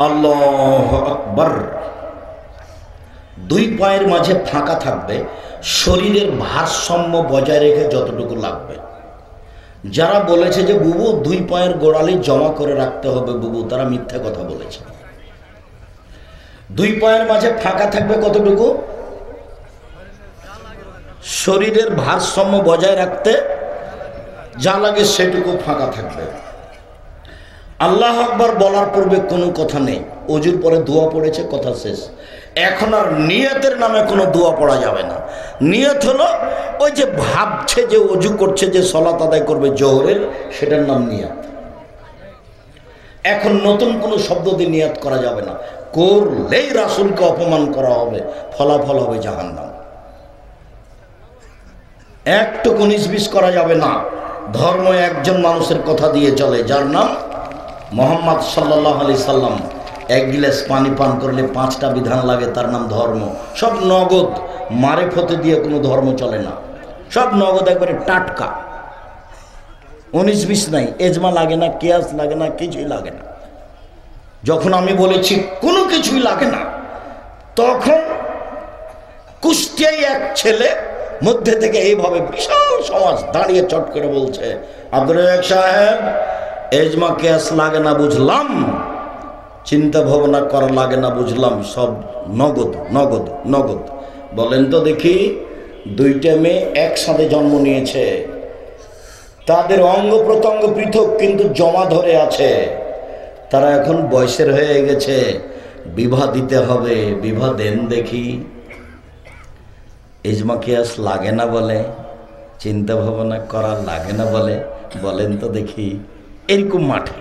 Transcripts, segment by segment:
আল্লাহু আকবার। দুই পায়ের মাঝে ফাঁকা থাকবে, শরীরের ভারসাম্য বজায় রেখে যতটুকু লাগবে। যারা বলেছে যে বুবু দুই পায়ের গোড়ালি জমা করে রাখতে হবে বুবু, তারা মিথ্যা কথা বলেছে। দুই পায়ের মাঝে ফাঁকা থাকবে কতটুকু? শরীরের ভারসাম্য বজায় রাখতে যা লাগে সেটুকু ফাঁকা থাকবে। আল্লাহ আকবার বলার পূর্বে কোনো কথা নেই। ওজুর পরে দোয়া পড়েছে, কথা শেষ। এখন আর নিয়তের নামে কোনো দোয়া পড়া যাবে না। নিয়ত হলো ওই যে ভাবছে যে ওজু করছে, যে সালাত আদায় করবে জোহরের, সেটার নাম নিয়ত। এখন নতুন কোনো শব্দ দিয়ে নিয়ত করা যাবে না। করলেই রাসূলকে অপমান করা হবে, ফলাফল হবে জাহান্নাম। একটু 19-20 করা যাবে না। ধর্ম একজন মানুষের কথা দিয়ে চলে, যার নাম মুহাম্মদ সাল্লাল্লাহু আলাইহি সাল্লাম। এক গিলাস পানি পান করলে 5টা বিধান লাগে, তার নাম ধর্ম। সব নগদ, মারেফতে দিয়ে কোনো ধর্ম চলে না। সব নগদ, একবারে টাটকা, 19-20 নাই, এজমা লাগে না, কিয়াস লাগে না, কিছুই লাগে না। যখন আমি বলেছি কোনো কিছুই লাগে না, তখন কুষ্টিয়ায় এক ছেলে মধ্যে থেকে এইভাবে বিশাল সমাজ দাঁড়িয়ে চট করে বলছে, আব্দুর রাজ্জাক সাহেব, এজমা কিয়াস লাগে না বুঝলাম, চিন্তা ভাবনা করা লাগে না বুঝলাম, সব নগদ নগদ নগদ। বলেন তো দেখি, দুইটা মেয়ে একসাথে জন্ম নিয়েছে, তাদের অঙ্গ প্রত্যঙ্গ পৃথক কিন্তু জমা ধরে আছে, তারা এখন বয়সের হয়ে গেছে, বিবাহ দিতে হবে, বিবাহ দেন দেখি। ইজমা কিয়াস লাগে না বলে, চিন্তা ভাবনা করা লাগে না বলে, বলেন তো দেখি। এরকম মাঠে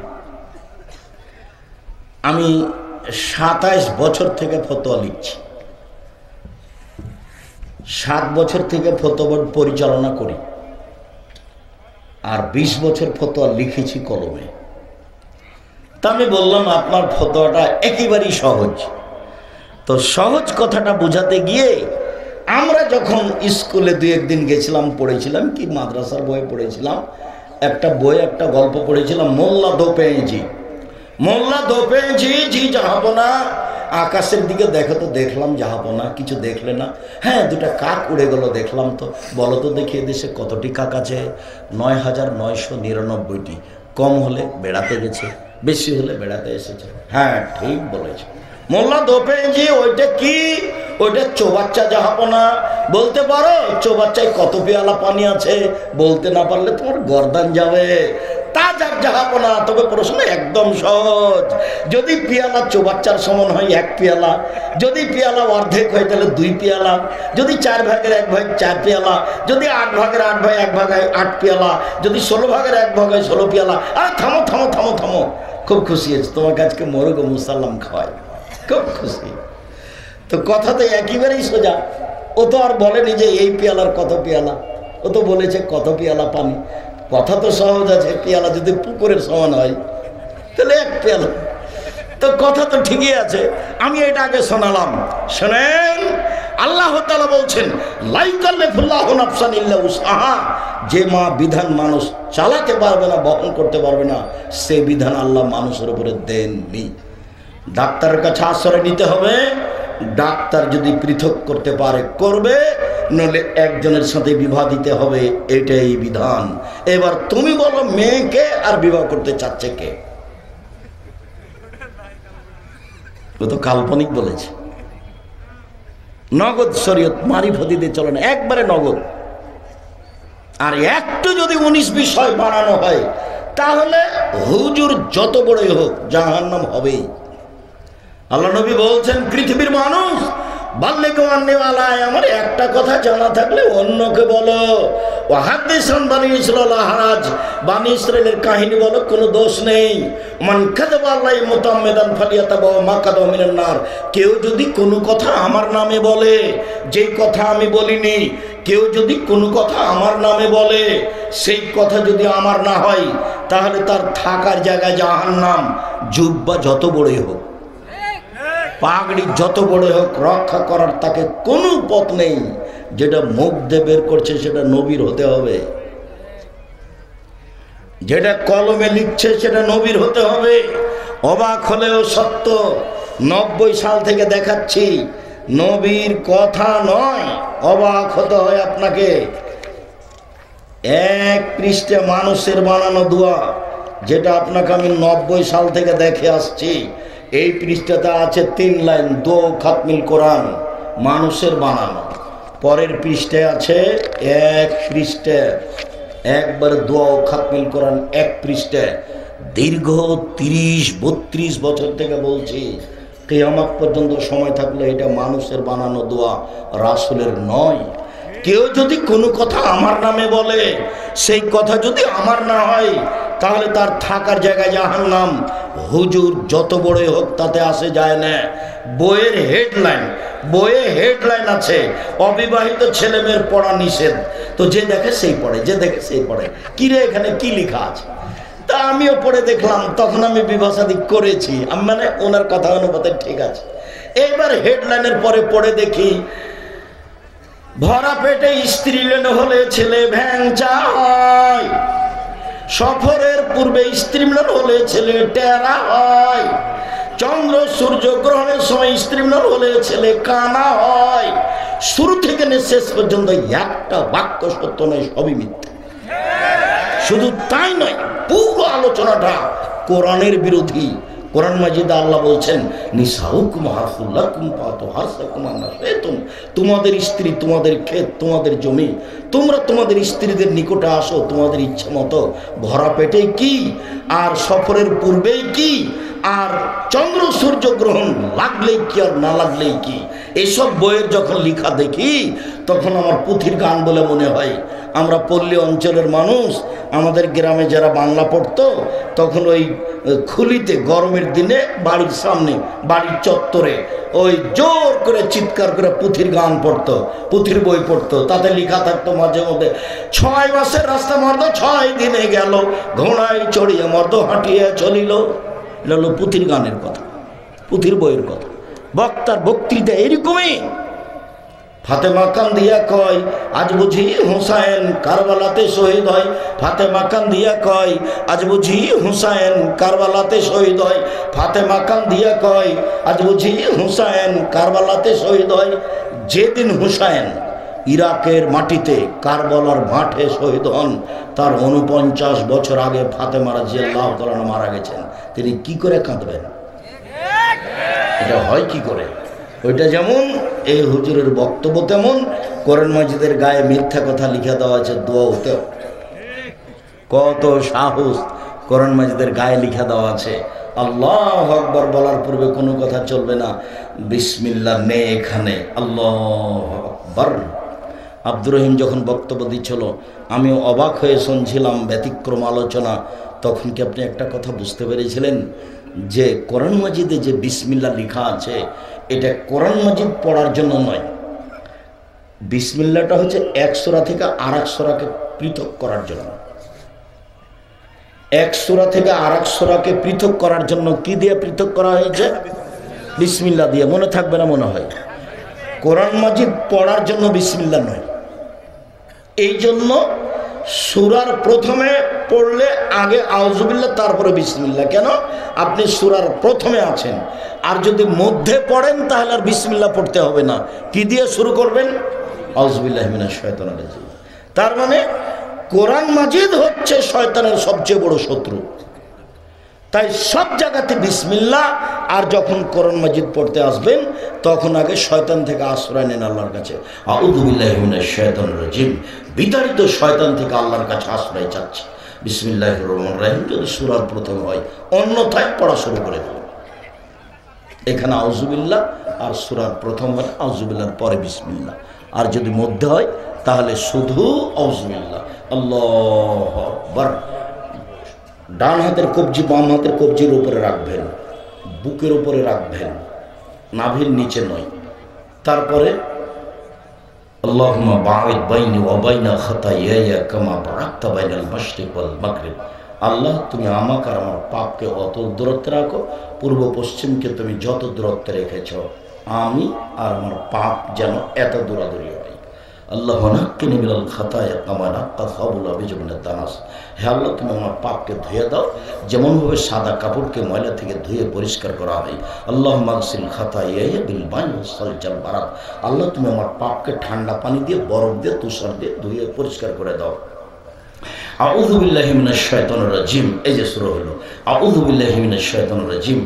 আমি 27 বছর থেকে ফতোয়া লিখছি, 7 বছর থেকে ফতোয়া পরিচালনা করি, আর 20 বছর ফতোয়া লিখেছি কলমে। তা আমি বললাম আপনার ফতোয়াটা একেবারেই সহজ। তো সহজ কথাটা বোঝাতে গিয়ে আমরা যখন স্কুলে 2-1 দিন গেছিলাম, পড়েছিলাম কি মাদ্রাসার বই পড়েছিলাম, একটা বই, একটা গল্প পড়েছিলাম, মোল্লা দোপেঞ্জি। মোল্লা দোপেঞ্জি জি জাহাপনা, আকাশের দিকে দেখো তো, দেখলাম জাহাপনা, কিছু দেখলে না? হ্যাঁ, 2টা কাক উড়ে গেল দেখলাম। তো বলো তো দেখি এদেশে কতটি কাক আছে? 9,999টি। কম হলে বেড়াতে গেছে, বেশি হলে বেড়াতে এসেছে। হ্যাঁ, ঠিক বলেছে মোল্লা দোপেঞ্জি। ওইটা কি? ওইটা চৌবাচ্চা জাহাপনা। বলতে পারো চৌবাচ্চায় কত পেয়ালা পানি আছে? বলতে না পারলে তোমার গর্দান যাবে। তা যাক জাহাপনা, তবে প্রশ্ন একদম সহজ। যদি পেয়ালা চৌবাচ্চার সমান হয় 1 পেয়ালা, যদি পেয়ালা অর্ধেক হয় তাহলে 2 পেয়ালা, যদি 4 ভাগের 1 ভাগ 4 পেয়ালা, যদি 8 ভাগের 8 ভাগ 1 ভাগ হয় 8 পেয়ালা, যদি 16 ভাগের 1 ভাগ হয় 16 পেয়ালা। আর থামো থামো থামো থামো, খুব খুশি হয়েছে, তোমাকে আজকে মোরগ মুসাল্লাম খাওয়াই, খুব খুশি। তো কথা তো একেবারেই সোজা। ও তো আর বলেনি যে এই পেয়ালার কত পেয়ালা, ও তো বলেছে কত পেয়ালা পানি। কথা তো সহজ আছে, পেয়ালা যদি পুকুরের সমান হয় তাহলে 1 পেয়ালা। তো কথা তো ঠিকই আছে। আমি এটা আগে শোনালাম, শোনেন। আল্লাহ তাআলা বলছেন, লা ইউকাল্লিফুল্লাহু নাফসান ইল্লা উসআহা। যে মা বিধান মানুষ চালাতে পারবে না, বহন করতে পারবে না, সে বিধান আল্লাহ মানুষের উপরে দেননি। ডাক্তারের কাছে আশ্রয় নিতে হবে, ডাক্তার যদি পৃথক করতে পারে করবে, নইলে একজনের সাথে বিবাহ দিতে হবে, এটাই বিধান। এবার তুমি বলো মেয়েকে আর বিবাহ করতে চাচ্ছে কে? ও তো কাল্পনিক বলেছে। নগদ শরীয়ত, মারিফতি দিয়ে চলে না, একবারে নগদ। আর একটু যদি 19-20 হয়, বানানো হয়, তাহলে হুজুর যত বড়ই হোক জাহান্নাম হবেই। আল্লাহ নবী বলছেন, পৃথিবীর মানুষ বাল্লিগু আন্নী ওয়ালায়, আমার একটা কথা জানা থাকলে অন্যকে বলো। ওয়াহাদিসান বানি ইসরাঈল হারাজ, বানি ইসরাঈলের কাহিনী বলো, কোনো দোষ নেই। মান কাযাবা আলাইহি মুতাআম্মিদান ফালিয়াতাবাওয়া মাকাদাহু মিনান নার। কেউ যদি কোনো কথা আমার নামে বলে, যেই কথা আমি বলিনি, কেউ যদি কোনো কথা আমার নামে বলে, সেই কথা যদি আমার না হয়, তাহলে তার থাকার জায়গা জাহান্নাম। জুব্বা যত বড়ই হোক, পাগড়ি যত বড় হোক, রক্ষা করার তাকে কোনো পথ নেই। যেটা মুখ দিয়ে বের করছে সেটা নবীর হতে হবে, যেটা কলমে লিখছে সেটা নবীর হতে হবে। অবাক হলেও সত্য। 90 সাল থেকে দেখাচ্ছি, নবীর কথা নয়, অবাক হতে হয় আপনাকে। এক পৃষ্ঠে মানুষের বানানো দোয়া, যেটা আপনাকে আমি 90 সাল থেকে দেখে আসছি। এই পৃষ্ঠাতে আছে 3 লাইন, দো খাতমিল কোরআন, মানুষের বানানো। পরের পৃষ্ঠে আছে এক পৃষ্ঠে একবার দোয়া খাতমিল কোরআন, এক পৃষ্ঠে। দীর্ঘ 30-32 বছর থেকে বলছি, কিয়ামত পর্যন্ত সময় থাকলে এটা মানুষের বানানো দোয়া, রাসূলের নয়। কেউ যদি কোনো কথা আমার নামে বলে, সেই কথা যদি আমার না হয়, তাহলে তার থাকার জায়গায় জাহান্নাম। হুজুর যত বড়ই হোক তাতে আসে যায় না। বইয়ে হেডলাইন আছে, অবিবাহিত ছেলে মেয়ের পড়া নিষেধ। তো যে দেখে সেই পড়ে, যে দেখে সেই পড়ে। কিরে এখানে কি লেখা আছে? তা আমিও পড়ে দেখলাম, তখন আমি বিভাষাদি করেছি, আমি মানে ওনার কথা অনুপাতে ঠিক আছে। এইবার হেডলাইনের পরে পড়ে দেখি, ভরা পেটে স্ত্রী হলে ছেলে ভ্যাংচা হয়, সফরের পূর্বে স্ত্রী মিলন হলে ছেলে টেরা হয়, চন্দ্র সূর্য গ্রহণের সময় স্ত্রী মিলন হলে ছেলে কানা হয়। শুরু থেকে শেষ পর্যন্ত একটা বাক্য সত্য নয়, সবই মিথ্যা। শুধু তাই নয়, পুরো আলোচনাটা কোরআনের বিরোধী। কোরআন মাজিদে আল্লাহ বলছেন, নিসাউকুম হারসুল লাকুম ফাতু হারসাকুম আন্না শি'তুম, তোমাদের স্ত্রী তোমাদের ক্ষেত, তোমাদের জমি, তোমরা তোমাদের স্ত্রীদের নিকটে আসো তোমাদের ইচ্ছা মতো। ভরা পেটে কি, আর সফরের পূর্বেই কি, আর চন্দ্র সূর্য গ্রহণ লাগলেই কি আর না লাগলেই কি। এসব বইয়ের যখন লেখা দেখি, তখন আমার পুঁথির গান বলে মনে হয়। আমরা পল্লী অঞ্চলের মানুষ, আমাদের গ্রামে যারা বাংলা পড়তো, তখন ওই খুলিতে গরমের দিনে বাড়ির সামনে, বাড়ির চত্বরে ওই জোর করে চিৎকার করে পুঁথির গান পড়তো, পুঁথির বই পড়তো। তাতে লেখা থাকতো মাঝে মধ্যে, 6 মাসের রাস্তা মর্দ 6 দিনে গেল, ঘোড়ায় চড়িয়ে মর্দ হাঁটিয়ে চলিল। এটা হলো পুঁথির গানের কথা, পুঁথির বইয়ের কথা। বক্তার বক্তৃতা এরকমই। ফাতেমা কান্দিয়া কয়, আজ বুঝি হুসাইন কারবালাতে শহীদ হয়। ফাতেমা কান্দিয়া কয়, আজ বুঝি হুসাইন কারবালাতে শহীদ হয়। ফাতেমা কান্দিয়া কয়, আজ বুঝি হুসাইন কারবালাতে শহীদ হয়। যেদিন হুসাইন ইরাকের মাটিতে কারবালার মাঠে শহীদ হন, তার 49 বছর আগে ফাতেমা রাদিয়াল্লাহু তাআলা মারা গেছেন। তিনি কি করে কাঁদবেন? এটা হয় কি করে? ওইটা যেমন এই হুজুরের বক্তব্য, তেমন কোরআন মাজিদের গায়ে মিথ্যা কথা লিখে দেওয়া আছে দোয়াতেও। কত সাহস! কোরআন মাজিদের গায়ে লিখে দেওয়া আছে, আল্লাহু আকবার বলার পূর্বে কোনো কথা চলবে না, বিসমিল্লাহ নেই এখানে, আল্লাহু আকবার। আব্দুর রহিম যখন বক্তব্য দিচ্ছিল, আমি অবাক হয়ে শুনছিলাম ব্যতিক্রম আলোচনা। তখন কি আপনি একটা কথা বুঝতে পেরেছিলেন যে কোরআন মাজিদে যে বিসমিল্লাহ লেখা আছে, এটা কোরআন মাজিদ পড়ার জন্য নয়। বিসমিল্লাহটা হচ্ছে এক সূরা থেকে আরেক সূরাকে পৃথক করার জন্য। এক সূরা থেকে আরেক সূরাকে পৃথক করার জন্য কি দিয়ে পৃথক করা হয়েছে? বিসমিল্লাহ দিয়ে। মনে থাকবে না মনে হয়? কোরআন মাজিদ পড়ার জন্য বিসমিল্লাহ নয়। এই জন্য সূরার প্রথমে পড়লে আগে আউযুবিল্লাহ, তারপরে বিসমিল্লাহ। কেন? আপনি সূরার প্রথমে আছেন, আর যদি মধ্যে পড়েন তাহলে আর বিসমিল্লাহ পড়তে হবে না। কি দিয়ে শুরু করবেন? আউযুবিল্লাহি মিনাশ শাইতানির রাজিম। তার মানে কোরআন মাজিদ হচ্ছে শয়তানের সবচেয়ে বড় শত্রু। তাই সব জায়গাতে বিসমিল্লাহ। আর যখন কোরআন মাজিদ পড়তে আসবেন, তখন আগে শয়তান থেকে আশ্রয় নেন আল্লাহর কাছে। আউযু বিল্লাহি মিনাশ শাইতানির রাজিম, বিতাড়িত শয়তান থেকে আল্লাহর কাছে আশ্রয় চাচ্ছি। বিসমিল্লাহির রহমানির রহিম যদি সূরার প্রথম হয়, অন্যথায় পড়া শুরু করে দেব। এখানে আউযুবিল্লাহ, আর সূরার প্রথম হয় আউযুবিল্লাহর পরে বিসমিল্লাহ। আর যদি মধ্যে হয় তাহলে শুধু আউযুবিল্লাহ। আল্লাহু আকবার। ডান হাতের কবজি বাম হাতের কবজির উপরে রাখবেন, বুকের উপরে রাখবেন, নাভির নিচে নয়। তারপরে আল্লাহুম্মা বা'id বাইনি ওয়া বাইনা খাতায়ায়া কামা বা'adta বাইনাল মাশরিক ওয়াল মাগরিব। আল্লাহ, তুমি আমাকে আর আমার পাপকে অত দূরত্বে রাখো, পূর্ব পশ্চিমকে তুমি যত দূরত্বে রেখেছ, আমি আর আমার পাপ যেন এত দূরাদূরি হয়। আল্লাহ নাক্কিনি মিনাল খাতায়া কামা নাক্কা সাবুল আবিজ মিনাদ দানাস। হে আল্লাহ, তুমি আমার পাপকে ধুয়ে দাও যেমনভাবে সাদা কাপড়কে ময়লা থেকে ধুয়ে পরিষ্কার করা হয়। আল্লাহ মাগসিল খাতায়া বিল মাই ওয়াস সালজাল বারাদ। আল্লাহ, তুমি আমার পাপকে ঠান্ডা পানি দিয়ে, বরফ দিয়ে, তুষার দিয়ে ধুয়ে পরিষ্কার করে দাও। আউযু বিল্লাহি মিনাশ শাইতানির রাজিম। এই যে সূরা হলো আউযু বিল্লাহি মিনাশ শাইতানির রাজিম।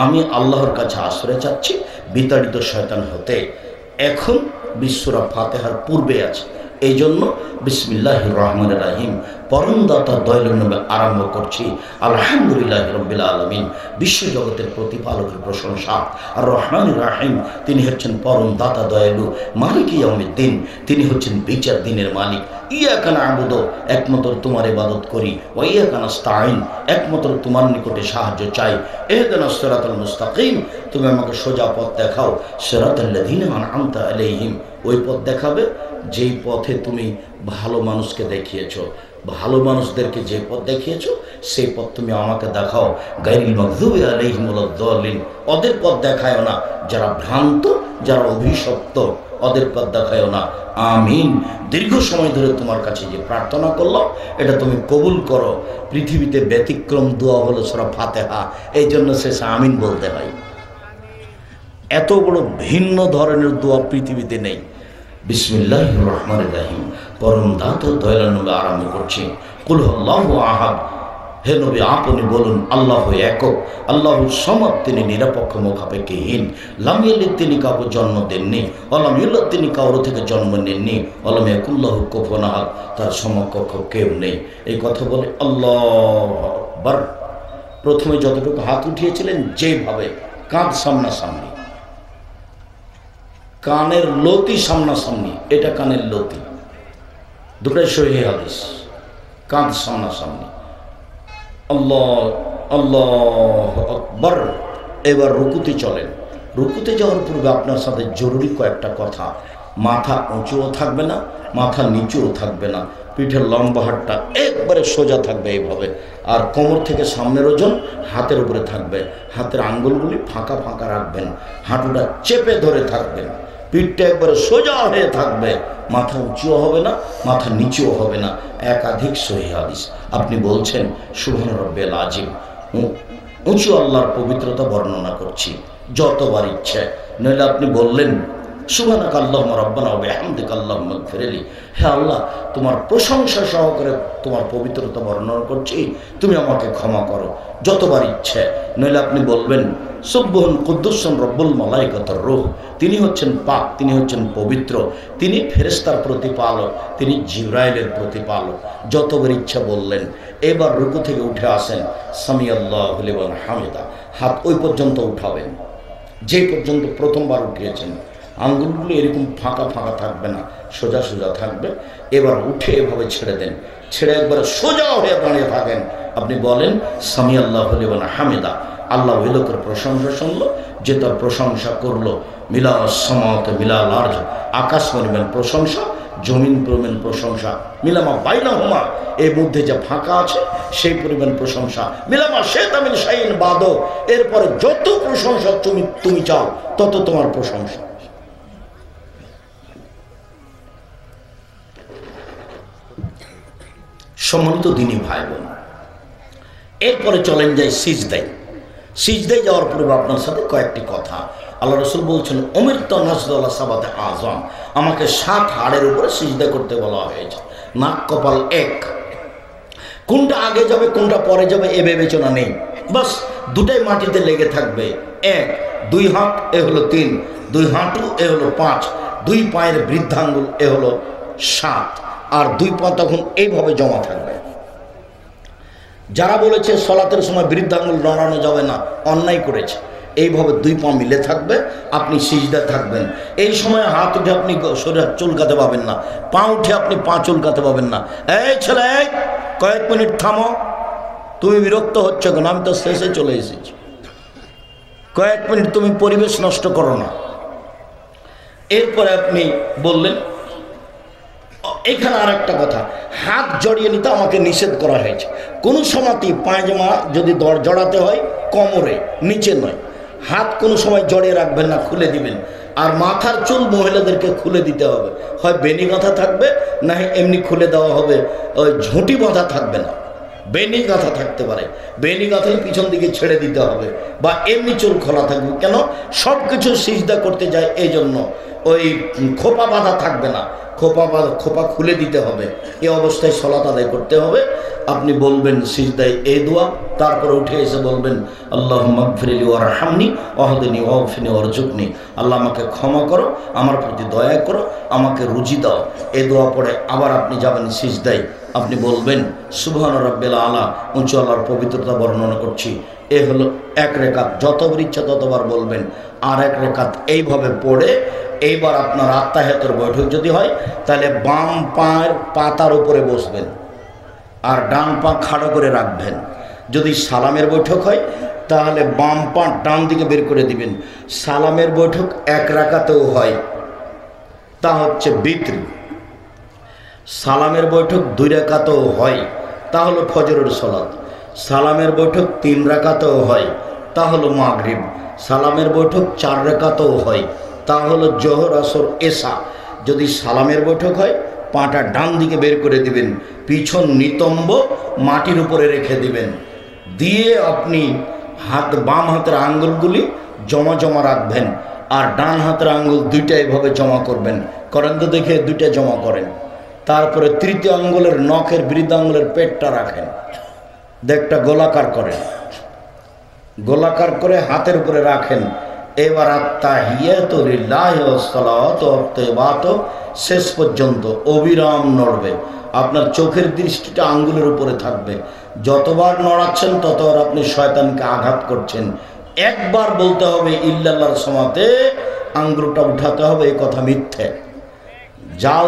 আমি আল্লাহর কাছে আশ্রয় চাচ্ছি বিতাড়িত শয়তান হতে। এখন সূরা ফাতিহার পূর্বে আছে, এই জন্য বিসমিল্লাহির রহমানির রহিম পরম দাতা দয়ালুর নামে আরম্ভ করছি। আলহামদুলিল্লাহি রাব্বিল আলামিন। বিশ্বজগতের প্রতিপালকের প্রশংসা। আর রহমানির রহিম, তিনি হচ্ছেন পরম দাতা দয়ালু। মালিক ইয়াউমিদ্দিন, তিনি হচ্ছেন বিচার দিনের মালিক। ইয়াকা না'বুদু, একমাত্র তোমার ইবাদত করি। ওয়া ইয়াকা নাস্তাঈন, একমাত্র তোমার নিকটে সাহায্য চাই। ইহদিনাস সিরাতাল মুস্তাকিম, তুমি আমাকে সোজা পথ দেখাও। সিরাতাল্লাযীনা আন'আমতা আলাইহিম, ওই পথ দেখাবে যেই পথে তুমি ভালো মানুষকে দেখিয়েছো, ভালো মানুষদেরকে যে পথ দেখিয়েছো সেই পথ তুমি আমাকে দেখাও। গায়রিল মাগযুবি আলাইহিম ওয়ালাদ-দাল্লিন, ওদের পথ দেখায়ও না যারা ভ্রান্ত, যারা অভিশপ্ত, ওদের পথ দেখায়ও না। আমিন। দীর্ঘ সময় ধরে তোমার কাছে যে প্রার্থনা করলাম এটা তুমি কবুল করো। পৃথিবীতে ব্যতিক্রম দোয়া হলো সূরা ফাতিহা, এই জন্য শেষে আমিন বলতে হয়। এত বড় ভিন্ন ধরনের দোয়া পৃথিবীতে নেই। বিসমিল্লাহির রহমানির রহিম পরম দাতা দয়ালুর নামে আরম্ভ করছি। কুল হুয়াল্লাহু আহাদ, হে নবী আপনি বলুন আল্লাহ একক, আল্লাহু সামাদ, তিনি নিরপেক্ষ মুখাপেক্ষীহীন। লাম ইয়ালিদ, তিনি কাউকে জন্ম দেননি। ওয়ালাম ইউলাদ, তিনি কারো থেকে জন্ম নেননি। ওয়ালাম ইয়াকুল্লাহু কুফুয়ান আহাদ, তার সমকক্ষ কেউ নেই। এই কথা বলে আল্লাহু আকবার। প্রথমে যতটুকু হাত উঠিয়েছিলেন যেভাবে, কাঁধ সামনাসামনি, কানের লতি সামনাসামনি, এটা কানের লতি, দুটোই সহিহ হাদিস। কাঁধ সামনাসামনি, আল্লাহ আল্লাহু আকবার। এবার রুকুতে চলেন। রুকুতে যাওয়ার পূর্বে আপনার সাথে জরুরি কয়েকটা কথা। মাথা উঁচুও থাকবে না, মাথা নিচুও থাকবে না, পিঠের লম্বা হাতটা একবারে সোজা থাকবে এইভাবে। আর কোমর থেকে সামনের ওজন হাতের উপরে থাকবে। হাতের আঙ্গুলগুলি ফাঁকা ফাঁকা রাখবেন, হাঁটুটা চেপে ধরে থাকবেন, পিঠটা একবারে সোজা হয়ে থাকবে, মাথা উঁচুও হবে না, মাথা নিচুও হবে না। একাধিক সহিহ হাদিস। আপনি বলছেন সুবহান রাব্বিয়াল আযীম, উঁচু আল্লাহর পবিত্রতা বর্ণনা করছি যতবার ইচ্ছে। নইলে আপনি বললেন সুবহানাকা আল্লাহুম্মা রাব্বানা ওয়া বিহামদিকা আল্লাহুম্মা ইগফিরলি, হে আল্লাহ তোমার প্রশংসা সহকারে তোমার পবিত্রতা বর্ণনা করছি, তুমি আমাকে ক্ষমা করো, যতবার ইচ্ছে। নইলে আপনি বলবেন সুবহান কুদ্দুসুন রব্বুল মালাইকাতুর রূহ, তিনি হচ্ছেন পাক, তিনি হচ্ছেন পবিত্র, তিনি ফেরেশতার প্রতিপালক, তিনি জিবরাইলের প্রতিপালক। যতবার ইচ্ছা বললেন। এবার রুকু থেকে উঠে আসেন, সামি আল্লাহু লিমান হামিদা, হাত ওই পর্যন্ত উঠাবেন যে পর্যন্ত প্রথমবার উঠিয়েছেন। আঙ্গুলগুলো এরকম ফাঁকা ফাঁকা থাকবে না, সোজা সোজা থাকবে। এবার উঠে এভাবে ছেড়ে দেন, ছেড়ে একবারে সোজা হয়ে দাঁড়িয়ে থাকেন। আপনি বলেন সামি আল্লাহু লিমান হামিদা, আল্লাহ ওই লোকের প্রশংসা শুনলো যে তার প্রশংসা করলো। মিলা আসসামাওয়াতি মিলাল আরজ, আকাশ পরিমাণ প্রশংসা, জমিন পরিমাণ প্রশংসা। মিলামা বাইনাহুমা, এর মধ্যে যা ফাঁকা আছে সেই পরিমাণ প্রশংসা। মিলামা শাইতা মিন শাইইন বাদো, এরপরে যত প্রশংসা তুমি চাও তত তোমার প্রশংসা। সম্মানিত দিনী ভাই বোন, এরপরে চলেন যাই সিজদায়। সিজদায় যাওয়ার পূর্বে আপনার সাথে কয়েকটি কথা। আল্লাহ রাসূল বলছেন উমিরতু নাসজুদা আলা সাবাতি আযম, আমাকে 7 হাড়ের উপরে সিজদা করতে বলা হয়েছে। নাক কপাল এক, কোনটা আগে যাবে কোনটা পরে যাবে এ বিবেচনা নেই, বাস দুটাই মাটিতে লেগে থাকবে। 1 2 হাত এ হলো 3, 2 হাঁটু এ হলো 5, 2 পায়ের বৃদ্ধাঙ্গুল এ হলো 7, আর 2 পা তখন এইভাবে জমা থাকবে। যারা বলেছে সলাতের সময় বৃদ্ধাঙ্গুল নড়ানো যাবে না, অন্যায় করেছে। এইভাবে 2 পা মিলে থাকবে, আপনি সিজদা থাকবেন। এই সময় হাত উঠে আপনি শরীর চুলকাতে পাবেন না, পা উঠে আপনি পা চুলকাতে পাবেন না। এই ছেলে, কয়েক মিনিট থামো, তুমি বিরক্ত হচ্ছ কেন? আমি তো শেষে চলে এসেছি, কয়েক মিনিট তুমি পরিবেশ নষ্ট করো না। এরপরে আপনি বললেন, এখানে আর একটা কথা, হাত জড়িয়ে নিতে আমাকে নিষেধ করা হয়েছে। কোনো সময়তেই পায়জামা যদি জড়াতে হয় কোমরে, নিচে নয়। হাত কোনো সময় জড়িয়ে রাখবেন না, খুলে দিবেন। আর মাথার চুল মহিলাদেরকে খুলে দিতে হবে, হয় বেনি গাঁথা থাকবে, না এমনি খুলে দেওয়া হবে, ওই ঝুঁটি বাঁধা থাকবে না, বেনি গাঁথা থাকতে পারে, বেনি গাঁথাই পিছন দিকে ছেড়ে দিতে হবে, বা এমনি চুল খোলা থাকবে। কেন? সব কিছু সিজদা করতে যায়, এই জন্য ওই খোপা বাঁধা থাকবে না, খোপা খুলে দিতে হবে। এই অবস্থায় সালাত আদায় করতে হবে। আপনি বলবেন সিজদায় এই দোয়া, তারপরে উঠে এসে বলবেন আল্লাহুম্মা গফিরলি ওয়ারহামনি ওয়াহদিনি ওয়াগফিরনি ওয়ারজুকনি, আল্লাহ আমাকে ক্ষমা করো, আমার প্রতি দয়া করো, আমাকে রুজি দাও। এই দোয়া পড়ে আবার আপনি যাবেন সিজদায়, আপনি বলবেন সুবহান রাব্বিল আলা, উঁচু আল্লাহর পবিত্রতা বর্ণনা করছি। এ হলো এক রেকাত, যতবার ইচ্ছা ততবার বলবেন। আর এক রেকাত এইভাবে পড়ে এইবার আপনার আত্তাহিয়াতের বৈঠক যদি হয়, তাহলে বাম পায়ের পাতার উপরে বসবেন আর ডান পা খাড়ো করে রাখবেন। যদি সালামের বৈঠক হয়, তাহলে বাম পা ডান দিকে বের করে দিবেন। সালামের বৈঠক এক রাকাতেও হয়, তা হচ্ছে বিত্র। সালামের বৈঠক 2 রাকাতেও হয়, তা হলো ফজরের সালাত। সালামের বৈঠক 3 রাকাতেও হয়, তা হলো মাগরিব। সালামের বৈঠক 4 রাকাতেও হয়, তা হলো জোহর, আসর, এশা। যদি সালামের বৈঠক হয়, পাটা ডান দিকে বের করে দিবেন, পিছন নিতম্ব মাটির উপরে রেখে দিবেন, দিয়ে আপনি বাম হাতের আঙ্গুলগুলি জমা জমা রাখবেন, আর ডান হাতের আঙ্গুল 2টা এভাবে জমা করবেন। করেন তো দেখে, 2টা জমা করেন। তারপরে তৃতীয় আঙ্গুলের নখের বৃদ্ধ আঙ্গুলের পেটটা রাখেন, দেখটা গোলাকার করেন, গোলাকার করে হাতের উপরে রাখেন। এবার আত্তাহিয়াতু লিল্লাহি ওয়াস সালাওয়াতু ওয়াত তাইয়্যিবাতু শেষ পর্যন্ত অবিরাম নড়বে। আপনার চোখের দৃষ্টিটা আঙ্গুলের উপরে থাকবে। যতবার নড়াচ্ছেন ততবার আপনি শয়তানকে আঘাত করছেন। একবার বলতে হবে ইল্লাল্লাহর সমাতে আঙ্গুলটা উঠাতে হবে, এই কথা মিথ্যে, জাল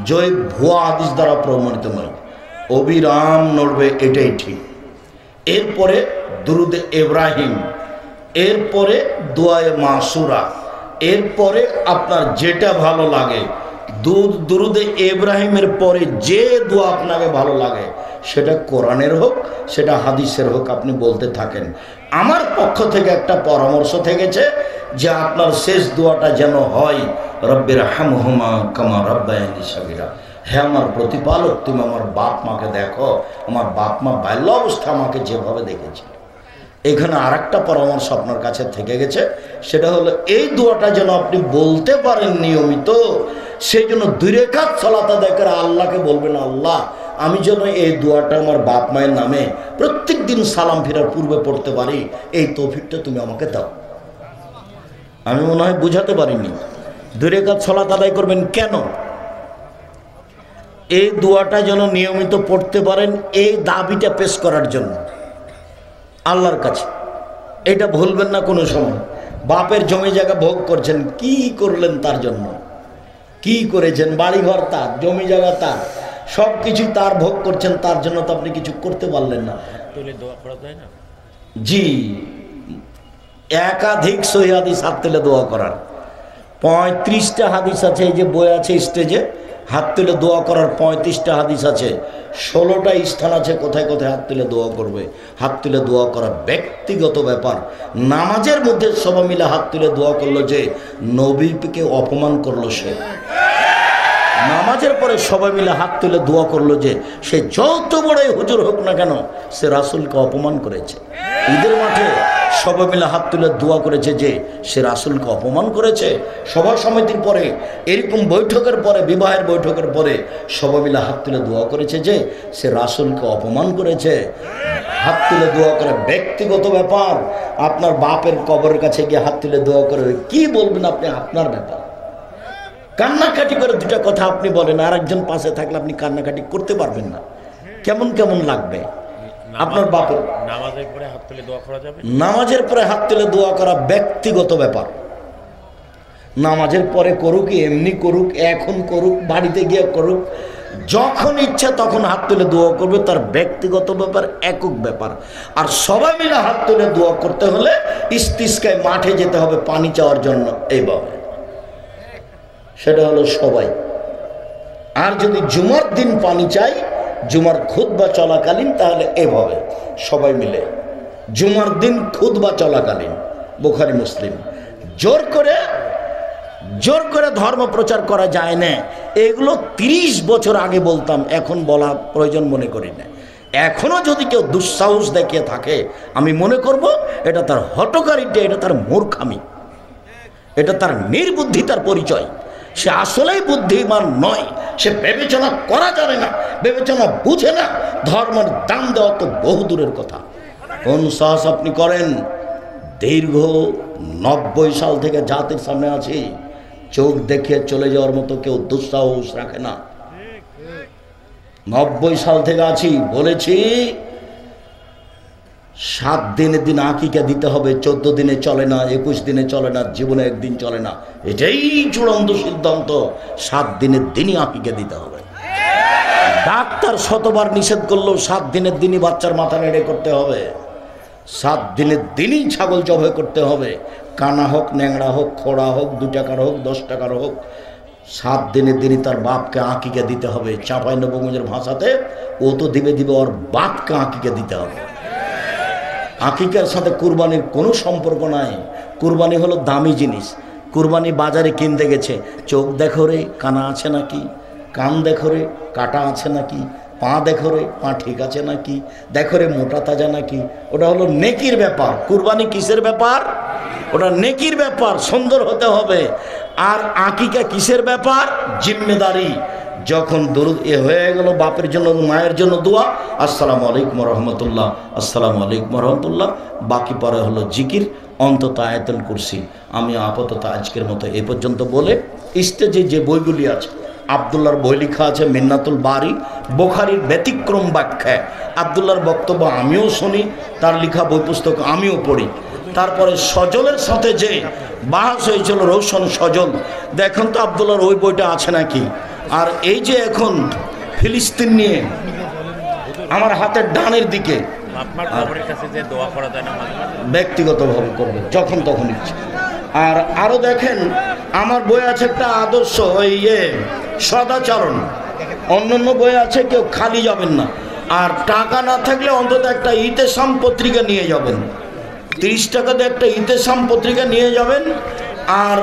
জয় ভুয়া হাদিস দ্বারা প্রমাণিত নয়। অবিরাম নড়বে, এটাই ঠিক। এরপরে দুরুদে ইব্রাহিম, এরপরে দোয়ায়ে মাসুরা, এরপরে আপনার যেটা ভালো লাগে। দুরুদে ইব্রাহিমের পরে যে দোয়া আপনাকে ভালো লাগে, সেটা কোরআনের হোক, সেটা হাদিসের হোক, আপনি বলতে থাকেন। আমার পক্ষ থেকে একটা পরামর্শ থেকেছে যে আপনার শেষ দোয়াটা যেন হয় রব্বির হামহুমা কামা রাব্বায়ানি সাগীরা। হ্যাঁ আমার প্রতিপালক, তুমি আমার বাপ মাকে দেখো, আমার বাপ মা বাল্য অবস্থা আমাকে যেভাবে দেখেছে। এখানে আর একটা পরামর্শ আপনার কাছে থেকে গেছে, সেটা হলো এই দোয়াটা যেন আপনি বলতে পারেন নিয়মিত। সেই জন্য 2 রাকাত সালাত আদায় করে আল্লাহকে বলবেন, আল্লাহ আমি যেন এই দোয়াটা আমার বাপ মায়ের নামে প্রত্যেক দিন সালাম ফেরার পূর্বে পড়তে পারি, এই তৌফিকটা তুমি আমাকে দাও। আমি মনে হয় বুঝাতে পারিনি। 2 রাকাত সালাত আদায় করবেন কেন? এই দোয়াটা যেন নিয়মিত পড়তে পারেন, এই দাবিটা পেশ করার জন্য আল্লাহর কাছে। এটা ভুলবেন না কোনো সময়। বাপের জমি জায়গা ভোগ করছেন, কি করলেন তার জন্য? কি করেছেন? বাড়িঘর তার, জমি জায়গা তার, সব কিছু তার, ভোগ করছেন, তার জন্য তো আপনি কিছু করতে পারলেন না। জি, একাধিক সহিহ হাদিস হাত তুলে দোয়া করার 35টা হাদিস আছে। এই যে বই আছে স্টেজে, হাত তুলে দোয়া করার 35টা হাদিস আছে। 16টা স্থান আছে কোথায় কোথায় হাত তুলে দোয়া করবে। হাত তুলে দোয়া করা ব্যক্তিগত ব্যাপার। নামাজের মধ্যে সবাই মিলে হাত তুলে দোয়া করলো যে নবীকে অপমান করলো সে। নামাজের পরে সবাই মিলে হাত তুলে দোয়া করলো যে সে যত বড়ই হুজুর হোক না কেন, সে রাসূলকে অপমান করেছে। ঈদের মাঠে সবাই মিলে হাত তুলে দোয়া করেছে যে সে রাসূলকে অপমান করেছে। সভা সমিতির পরে, এরকম বৈঠকের পরে, বিবাহের বৈঠকের পরে সবাই মিলে হাত তুলে দোয়া করেছে যে সে রাসূলকে অপমান করেছে। হাত তুলে দোয়া করে ব্যক্তিগত ব্যাপার। আপনার বাপের কবরের কাছে গিয়ে হাত তুলে দোয়া করে কি বলবেন আপনি? আপনার ব্যাপার। কান্নাকাটি করে 2টা কথা আপনি বলেন, আর একজন পাশে থাকলে আপনি কান্নাকাটি করতে পারবেন না। কেমন কেমন লাগবে আপনার বাপের? নামাজের পরে হাত তুলে দোয়া করা যাবে? নামাজের পরে হাত তুলে দোয়া করা ব্যক্তিগত ব্যাপার। নামাজের পরে করুক, এমনি করুক, এখন করুক, বাড়িতে গিয়ে করুক, যখন ইচ্ছা তখন হাত তুলে দোয়া করবে, তার ব্যক্তিগত ব্যাপার, একক ব্যাপার। আর সবাই মিলে হাত তুলে দোয়া করতে হলে ইস্তিসকায় মাঠে যেতে হবে পানি চাওয়ার জন্য, এইভাবে। সেটা হলো সবাই। আর যদি জুমার দিন পানি চাই, জুমার খুতবা চলাকালীন, তাহলে এভাবে সবাই মিলে জুমার দিন খুতবা চলাকালীন, বুখারী মুসলিম, জোর করে জোর করে ধর্ম প্রচার করা যায় না। এগুলো 30 বছর আগে বলতাম, এখন বলা প্রয়োজন মনে করি না। এখনো যদি কেউ দুঃসাহস দেখিয়ে থাকে, আমি মনে করব এটা তার হটকারিতা, এটা তার মূর্খামি, এটা তার নির্বুদ্ধিতার পরিচয়। সে আসলেই বুদ্ধিমান নয়, সে বিবেচনা করা জানে না, বিবেচনা বুঝে না। ধর্মের দাম দেওয়া তো বহু দূরের কথা। কোন সাহস আপনি করেন? দীর্ঘ 90 সাল থেকে জাতির সামনে আছি, চোখ দেখিয়ে চলে যাওয়ার মতো কেউ দুঃসাহস রাখে না। 90 সাল থেকে আছি, বলেছি 7 দিনের দিন আকিকা দিতে হবে, 14 দিনে চলে না, 21 দিনে চলে না, জীবনে একদিন চলে না। এটাই চূড়ান্ত সিদ্ধান্ত, 7 দিনের দিনই আকিকা দিতে হবে। ডাক্তার শতবার নিষেধ করলেও 7 দিনের দিনই বাচ্চার মাথা নেড়ে করতে হবে, 7 দিনের দিনই ছাগল জবাই করতে হবে। কানা হোক, ন্যাংড়া হোক, খোড়া হোক, 2 টাকার হোক, 10 টাকার হোক, 7 দিনের দিনই তার বাপকে আকিকা দিতে হবে। চাঁপাইনবাবগঞ্জের ভাষাতে ও তো দিবে ওর বাপকে আকিকা দিতে হবে। আকিকার সাথে কুরবানির কোনো সম্পর্ক নাই। কুরবানি হলো দামি জিনিস। কুরবানি বাজারে কিনতে গেছে, চোখ দেখো রে কানা আছে নাকি, কান দেখো রে কাটা আছে নাকি, পা দেখো রে পা ঠিক আছে নাকি, দেখো রে মোটা তাজা নাকি। ওটা হলো নেকির ব্যাপার। কুরবানি কিসের ব্যাপার? ওটা নেকির ব্যাপার, সুন্দর হতে হবে। আর আকিকা কিসের ব্যাপার? জিম্মেদারি। যখন দরুদ হয়ে গেল, বাপের জন্য মায়ের জন্য দোয়া, আসসালামু আলাইকুম রহমতুল্লাহ, আসসালামু আলাইকুম রহমতুল্লাহ, বাকি পরে হলো জিকির, অন্তত আয়াতুল কুরসি। আমি আপাতত আজকের মতো এ পর্যন্ত বলে, স্টেজে যে বইগুলি আছে, আবদুল্লাহর বই লেখা আছে মিন্নাতুল বারি, বুখারীর ব্যতিক্রম ব্যাখ্যায়। আবদুল্লাহর বক্তব্য আমিও শুনি, তার লেখা বই পুস্তক আমিও পড়ি। তারপরে সজলের সাথে যে বাহাস হয়েছিল, রৌশন সজল, দেখুন তো আবদুল্লাহর ওই বইটা আছে নাকি। আর এই যে এখন ফিলিস্তিন নিয়ে আমার হাতের ডানের দিকে, ব্যক্তিগতভাবে করবে যখন তখন ইচ্ছে। আর আরো দেখেন আমার বই আছে একটা আদর্শ, ওই সদাচরণ, অন্যান্য বই আছে, কেউ খালি যাবেন না। আর টাকা না থাকলে অন্তত একটা ইতেসাম পত্রিকা নিয়ে যাবেন, 30 টাকা দিয়ে একটা ইতেসাম পত্রিকা নিয়ে যাবেন। আর